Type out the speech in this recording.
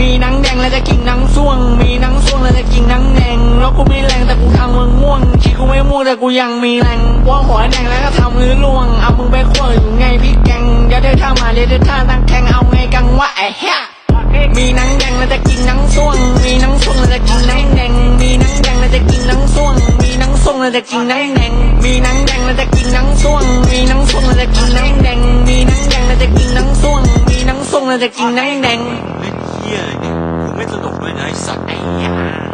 มีหนังแดงแล้วจะกินหนังส่วงมีหนังส่วงแล้วจะกินหนังแดงแล้วกูไม่แรงแต่กูทำมึงม่วงชีกูไม่ม่วงแต่กูยังมีแรงว่าหัวแดงแล้วก็ทำมือล่วงเอามึงไปขั้วอยู่ไงพี่แกงเดี๋ยวเธอท่ามาเดี๋ยวเธอท่าตั้งแข่งเอาไงกังวะไอ้เหี้ยมีหนังแดงแล้วจะกินหนังส่วงมีหนังส่วงแล้วจะกินหนังแดงมีหนังแดงแล้วจะกินหนังส่วงมีหนังส่วงแล้วจะกินหนังแดงมีหนังแดงแล้วจะกินหนังส่วงมีหนังส่วงแล้วจะกินหนังแดงมีหนังแดงแล้วจะกินหนังส่วงมีหนังส่วงแล้วจะกินหนังแดง เล่นเหี้ยอะไรเนี่ยกูไม่สนุกด้วยนะไอ้สัตว์ ไอ้ยา